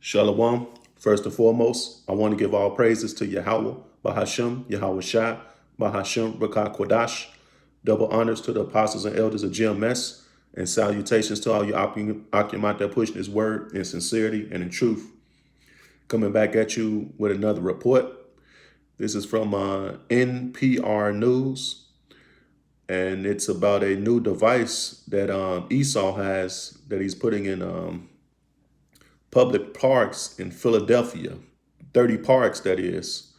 Shalom. First and foremost, I want to give all praises to Yahweh, Bahashem, Yahweh Shai, Bahashem, Rakah Kodash. Double honors to the apostles and elders of GMS, and salutations to all you Akim out there pushing his word in sincerity and in truth. Coming back at you with another report. This is from NPR News, and it's about a new device that Esau has that he's putting in public parks in Philadelphia, 30 parks that is,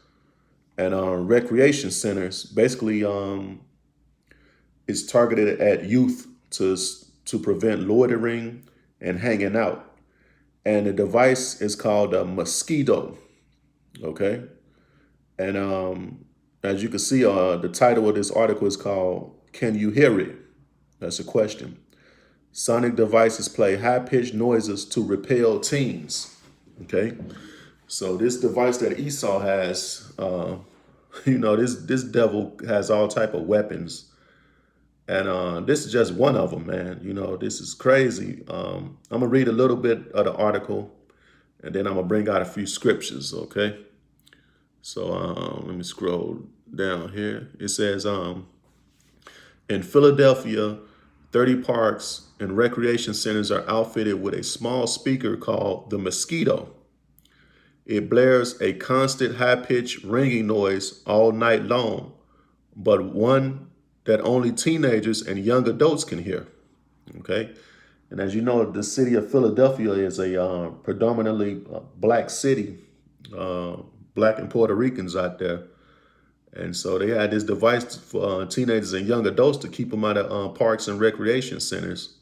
and recreation centers. Basically, it's targeted at youth to prevent loitering and hanging out. And the device is called a mosquito. Okay, and as you can see, the title of this article is called "Can You Hear It?" That's a question. Sonic devices play high-pitched noises to repel teens. Okay, so this device that Esau has, this devil has all type of weapons, and this is just one of them, man. This is crazy. I'm gonna read a little bit of the article, and then I'm gonna bring out a few scriptures. Okay, so let me scroll down here. It says, in Philadelphia, 30 parks and recreation centers are outfitted with a small speaker called the Mosquito. It blares a constant high-pitched ringing noise all night long, but one that only teenagers and young adults can hear. Okay? And as you know, the city of Philadelphia is a predominantly black city, black and Puerto Ricans out there. And so they had this device for teenagers and young adults to keep them out of parks and recreation centers.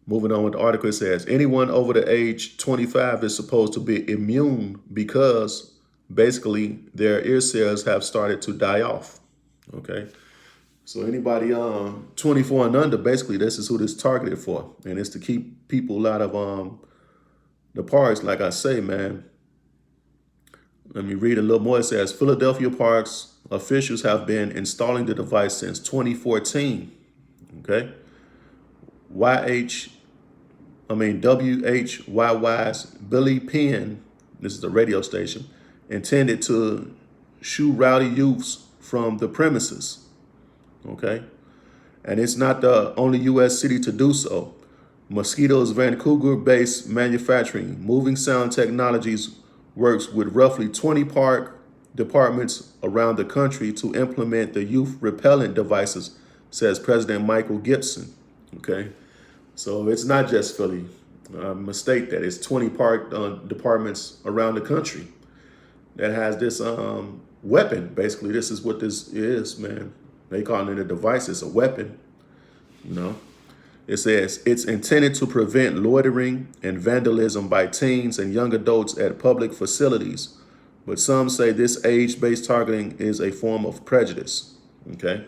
Moving on with the article, it says anyone over the age 25 is supposed to be immune because basically their ear cells have started to die off. Okay. So anybody 24 and under, basically this is who this is targeted for. And it's to keep people out of the parks. Like I say, man, let me read a little more. It says Philadelphia parks officials have been installing the device since 2014. Okay. WHYY's Billy Penn, this is the radio station, intended to shoo rowdy youths from the premises. Okay. And it's not the only U.S. city to do so. Mosquito's Vancouver-based manufacturing, Moving Sound Technologies, works with roughly 20 park departments around the country to implement the youth repellent devices, says President Michael Gibson. Okay, so it's not just Philly. Mistake that it's 20 park departments around the country that has this weapon. Basically, this is what this is, man. They call it a device. It's a weapon. It says it's intended to prevent loitering and vandalism by teens and young adults at public facilities. But some say this age-based targeting is a form of prejudice. Okay.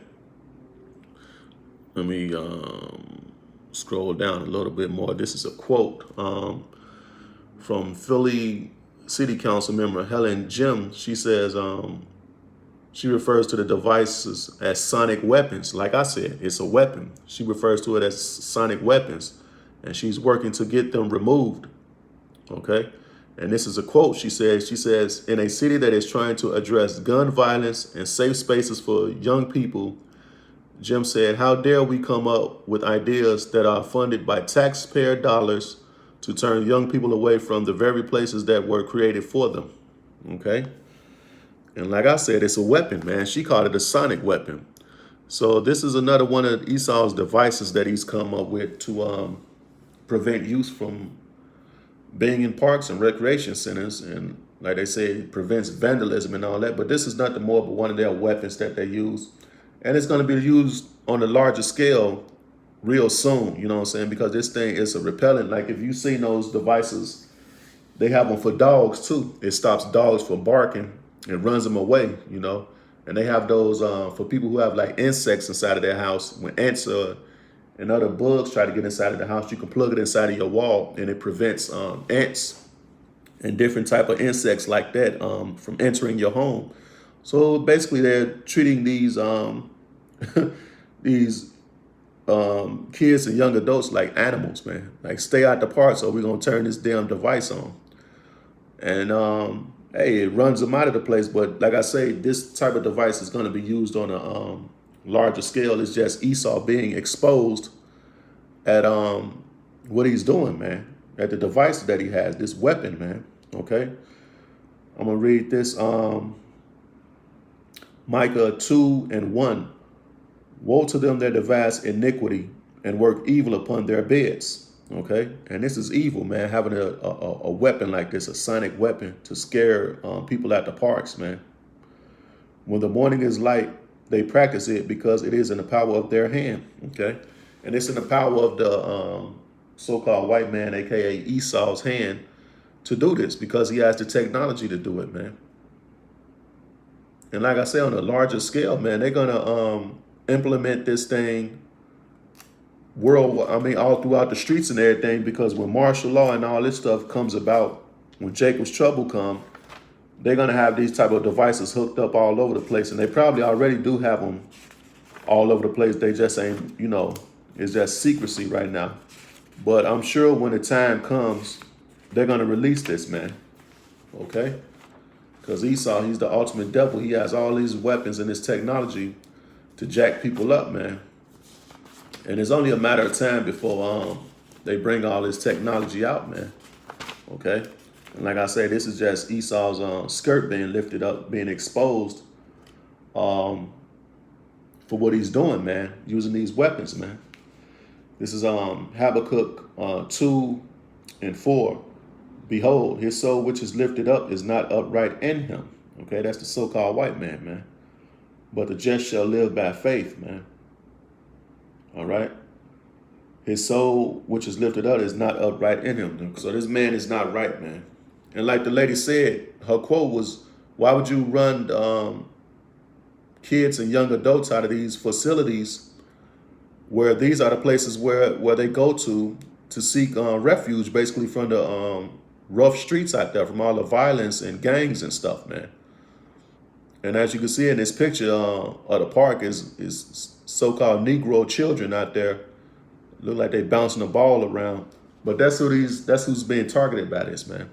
Let me scroll down a little bit more. This is a quote from Philly City Council member Helen Jim. She says, she refers to the devices as sonic weapons. Like I said, it's a weapon. She refers to it as sonic weapons, and she's working to get them removed. Okay. And this is a quote. She says, in a city that is trying to address gun violence and safe spaces for young people, Jim said, how dare we come up with ideas that are funded by taxpayer dollars to turn young people away from the very places that were created for them. Okay. And like I said, it's a weapon, man. She called it a sonic weapon. So this is another one of Esau's devices that he's come up with to prevent youth from being in parks and recreation centers. And like they say, it prevents vandalism and all that. But this is nothing more but one of their weapons that they use. And it's going to be used on a larger scale real soon, you know what I'm saying? Because this thing is a repellent. Like if you've seen those devices, they have them for dogs too. It stops dogs from barking. It runs them away, and they have those for people who have like insects inside of their house. When ants and other bugs try to get inside of the house, you can plug it inside of your wall, and it prevents ants and different type of insects like that from entering your home. So basically, they're treating these these kids and young adults like animals, man. Like, stay out the park, so we're gonna turn this damn device on. And hey, it runs them out of the place. But like I say, this type of device is gonna be used on a larger scale. It's just Esau being exposed at what he's doing, man. At the device that he has, this weapon, man. Okay. I'm gonna read this Micah 2:1. Woe to them that devise iniquity and work evil upon their beds. Okay, and this is evil, man. Having a weapon like this, a sonic weapon, to scare people at the parks, man. When the morning is light, they practice it because it is in the power of their hand. Okay, and it's in the power of the so-called white man, aka Esau's hand, to do this because he has the technology to do it, man. And like I say, on a larger scale, man, they're gonna implement this thing all throughout the streets and everything, because when martial law and all this stuff comes about, when Jacob's trouble come, they're gonna have these type of devices hooked up all over the place, and they probably already do have them all over the place. They just ain't, it's just secrecy right now. But I'm sure when the time comes, they're gonna release this, man. Okay? Because Esau, he's the ultimate devil. He has all these weapons and this technology to jack people up, man. And it's only a matter of time before they bring all this technology out, man. Okay? And like I say, this is just Esau's skirt being lifted up, being exposed for what he's doing, man, using these weapons, man. This is Habakkuk 2:4. Behold, his soul which is lifted up is not upright in him. Okay, that's the so-called white man, man. But the just shall live by faith, man. All right. His soul which is lifted up is not upright in him. So this man is not right, man. And like the lady said, her quote was, why would you run kids and young adults out of these facilities where these are the places where they go to seek refuge, basically, from the rough streets out there, from all the violence and gangs and stuff, man. And as you can see in this picture of the park is so-called Negro children out there. Look like they bouncing the ball around. But that's who's being targeted by this, man.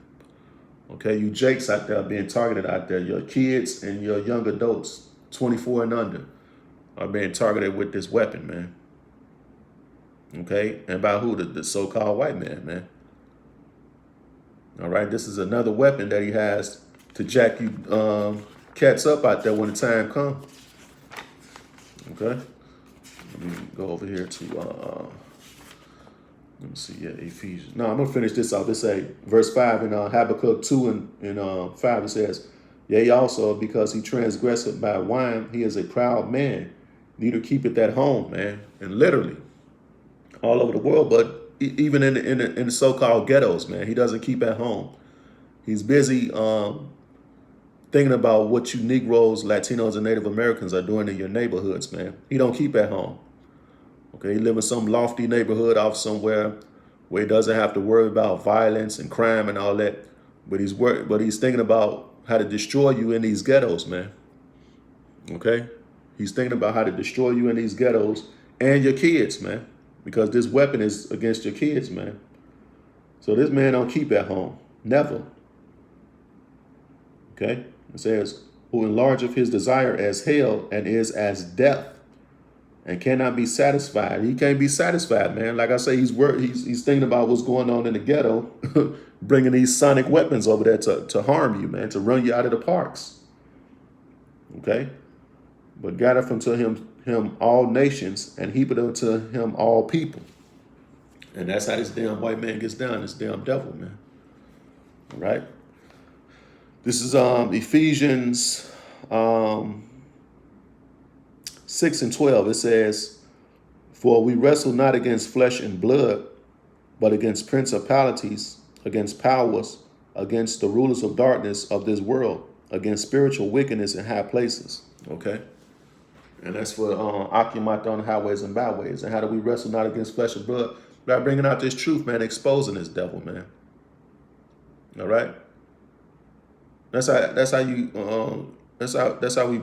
Okay, you Jakes out there being targeted out there. Your kids and your young adults, 24 and under, are being targeted with this weapon, man. Okay, and by who? The so-called white man, man. All right, this is another weapon that he has to jack you cats up out there when the time comes. Okay, let me go over here to let me see, Ephesians. No, I'm gonna finish this off. This say verse 5 in Habakkuk 2:5. It says, yea, also because he transgresseth by wine, he is a proud man, neither keepeth at home, man. And literally all over the world, but even in the so-called ghettos, man, he doesn't keep at home. He's busy thinking about what you Negroes, Latinos, and Native Americans are doing in your neighborhoods, man. He don't keep at home. Okay, he live in some lofty neighborhood off somewhere where he doesn't have to worry about violence and crime and all that. But he's thinking about how to destroy you in these ghettos, man. Okay, he's thinking about how to destroy you in these ghettos and your kids, man. Because this weapon is against your kids, man. So this man don't keep at home. Never. Okay? It says, who enlargeth his desire as hell and is as death and cannot be satisfied. He can't be satisfied, man. Like I say, he's thinking about what's going on in the ghetto, bringing these sonic weapons over there to harm you, man, to run you out of the parks. Okay? But gather unto him all nations and heap it unto him all people. And that's how this damn white man gets down, this damn devil, man. All right? This is Ephesians 6:12. It says, for we wrestle not against flesh and blood, but against principalities, against powers, against the rulers of darkness of this world, against spiritual wickedness in high places. Okay? And that's for occupying on the highways and byways. And how do we wrestle not against flesh and blood? By bringing out this truth, man, exposing this devil, man. All right? That's how we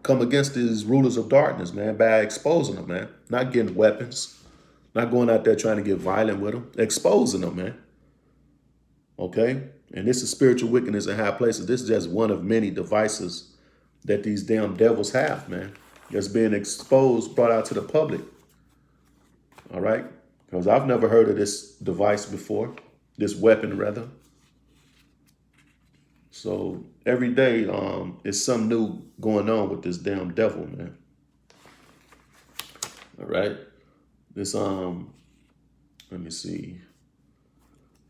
come against these rulers of darkness, man, by exposing them, man. Not getting weapons, not going out there trying to get violent with them, exposing them, man. Okay? And this is spiritual wickedness in high places. This is just one of many devices that these damn devils have, man. That's being exposed, brought out to the public. All right? Because I've never heard of this device before, this weapon, rather. So every day is something new going on with this damn devil, man. All right. This let me see.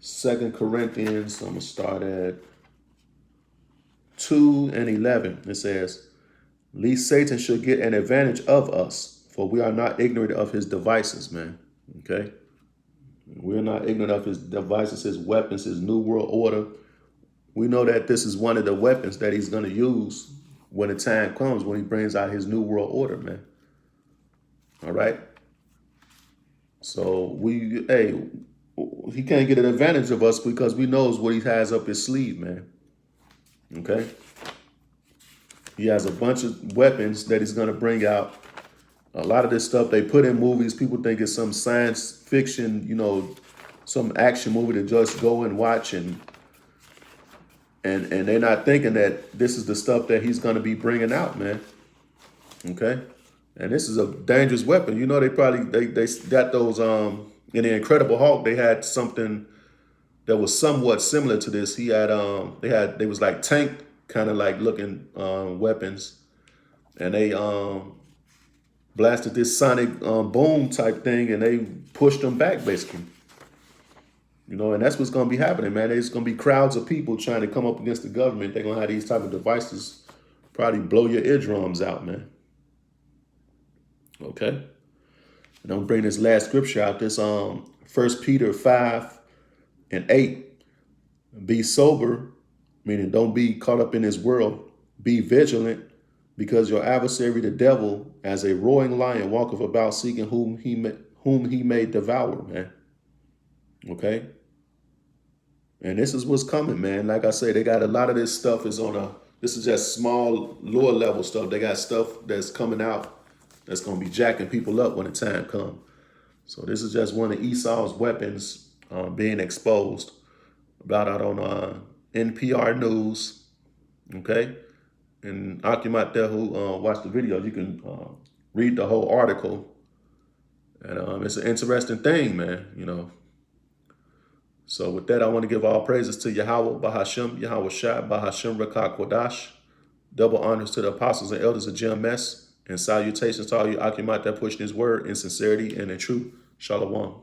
2 Corinthians, I'm gonna start at 2:11. It says, "Lest Satan should get an advantage of us, for we are not ignorant of his devices," man. Okay? We're not ignorant of his devices, his weapons, his new world order. We know that this is one of the weapons that he's going to use when the time comes, when he brings out his new world order, man. All right? So he can't get an advantage of us because we knows what he has up his sleeve, man. Okay? He has a bunch of weapons that he's going to bring out. A lot of this stuff they put in movies, people think it's some science fiction, some action movie to just go and watch, and they're not thinking that this is the stuff that he's going to be bringing out, man. Okay? And this is a dangerous weapon. They probably, they got those, in the Incredible Hulk, they had something that was somewhat similar to this. They was like tank kind of like looking weapons. And they blasted this sonic boom type thing, and they pushed them back, basically. And that's what's going to be happening, man. There's going to be crowds of people trying to come up against the government. They're going to have these type of devices probably blow your eardrums out, man. Okay? And I'm bringing this last scripture out, this 1 Peter 5:8. Be sober, meaning don't be caught up in this world. Be vigilant, because your adversary, the devil, as a roaring lion, walketh about seeking whom he may devour, man. Okay? And this is what's coming, man. Like I say, they got a lot of this stuff this is just small, lower level stuff. They got stuff that's coming out that's going to be jacking people up when the time comes. So this is just one of Esau's weapons being exposed. About out on NPR News. Okay? And Akimat there who watched the video, you can read the whole article. And it's an interesting thing, man, So with that, I want to give all praises to Yahweh, Bahashem, Yahweh Shai, Bahashem, Rekah Kodash. Double honors to the apostles and elders of GMS. And salutations to all you Akimat that pushing his word in sincerity and in truth. Shalom.